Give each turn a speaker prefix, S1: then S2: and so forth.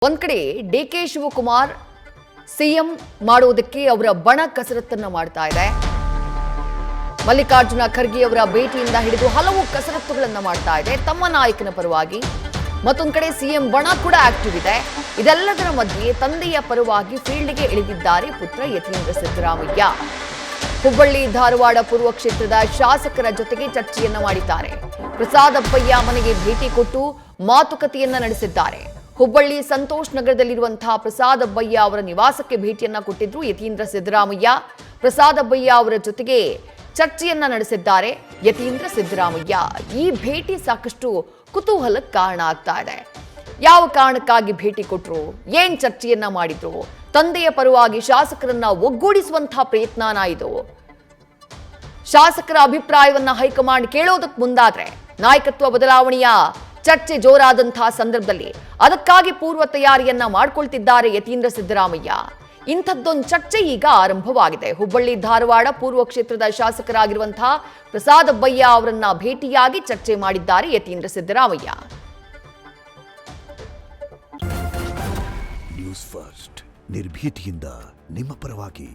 S1: ಒಂದ್ ಕಡೆ DK Shivakumar CM ಮಾಡೋದಕ್ಕೆ ಅವರ ಬಣ ಕಸರತ್ತನ್ನ ಮಾಡ್ತಾ ಇದೆ. ಮಲ್ಲಿಕಾರ್ಜುನ ಖರ್ಗೆ ಅವರ ಭೇಟಿಯಿಂದ ಹಿಡಿದು ಹಲವು ಕಸರತ್ತುಗಳನ್ನ ಮಾಡ್ತಾ ಇದೆ ತಮ್ಮ ನಾಯಕನ ಪರವಾಗಿ. ಮತ್ತೊಂದು ಕಡೆ ಸಿಎಂ ಬಣ ಕೂಡ ಆಕ್ಟಿವ್ ಇದೆ. ಇದೆಲ್ಲದರ ಮಧ್ಯೆ ತಂದೆಯ ಪರವಾಗಿ ಫೀಲ್ಡ್ಗೆ ಇಳಿದಿದ್ದಾರೆ ಪುತ್ರ ಯತೀಂದ್ರ ಸಿದ್ದರಾಮಯ್ಯ. ಹುಬ್ಬಳ್ಳಿ ಧಾರವಾಡ ಪೂರ್ವ ಕ್ಷೇತ್ರದ ಶಾಸಕರ ಜೊತೆಗೆ ಚರ್ಚೆಯನ್ನ ಮಾಡಿದ್ದಾರೆ. ಪ್ರಸಾದಪ್ಪಯ್ಯ ಮನೆಗೆ ಭೇಟಿ ಕೊಟ್ಟು ಮಾತುಕತೆಯನ್ನ ನಡೆಸಿದ್ದಾರೆ. ಹುಬ್ಬಳ್ಳಿ ಸಂತೋಷ್ ನಗರದಲ್ಲಿರುವಂತಹ ಪ್ರಸಾದಪ್ಪಯ್ಯ ಅವರ ನಿವಾಸಕ್ಕೆ ಭೇಟಿಯನ್ನ ಕೊಟ್ಟಿದ್ರು ಯತೀಂದ್ರ ಸಿದ್ದರಾಮಯ್ಯ. ಪ್ರಸಾದಪ್ಪಯ್ಯ ಅವರ ಜೊತೆಗೆ ಚರ್ಚೆಯನ್ನ ನಡೆಸಿದ್ದಾರೆ ಯತೀಂದ್ರ ಸಿದ್ದರಾಮಯ್ಯ. ಈ ಭೇಟಿ ಸಾಕಷ್ಟು ಕುತೂಹಲಕ್ಕೆ ಕಾರಣ ಆಗ್ತಾ ಇದೆ. ಯಾವ ಕಾರಣಕ್ಕಾಗಿ ಭೇಟಿ ಕೊಟ್ರು, ಏನ್ ಚರ್ಚೆಯನ್ನ ಮಾಡಿದ್ರು, ತಂದೆಯ ಪರವಾಗಿ ಶಾಸಕರನ್ನ ಒಗ್ಗೂಡಿಸುವಂತಹ ಪ್ರಯತ್ನನ ಇದು. ಶಾಸಕರ ಅಭಿಪ್ರಾಯವನ್ನ ಹೈಕಮಾಂಡ್ ಕೇಳೋದಕ್ಕೆ ಮುಂದಾದ್ರೆ ನಾಯಕತ್ವ ಬದಲಾವಣೆಯ ಚರ್ಚೆ ಜೋರಾದಂತಹ ಸಂದರ್ಭದಲ್ಲಿ ಅದಕ್ಕಾಗಿ ಪೂರ್ವ ತಯಾರಿಯನ್ನ ಮಾಡಿಕೊಳ್ತಿದ್ದಾರೆ ಯತೀಂದ್ರ ಸಿದ್ದರಾಮಯ್ಯ. ಇಂಥದ್ದೊಂದು ಚರ್ಚೆ ಈಗ ಆರಂಭವಾಗಿದೆ. ಹುಬ್ಬಳ್ಳಿ ಧಾರವಾಡ ಪೂರ್ವ ಕ್ಷೇತ್ರದ ಶಾಸಕರಾಗಿರುವಂತಹ ಪ್ರಸಾದಪ್ಪಯ್ಯ ಅವರನ್ನ ಭೇಟಿಯಾಗಿ ಚರ್ಚೆ ಮಾಡಿದ್ದಾರೆ ಯತೀಂದ್ರ ಸಿದ್ದರಾಮಯ್ಯ.
S2: ನ್ಯೂಸ್ ಫಸ್ಟ್ ನಿರ್ಭೀತಿಯಿಂದ ನಿಮ್ಮ ಪರವಾಗಿ.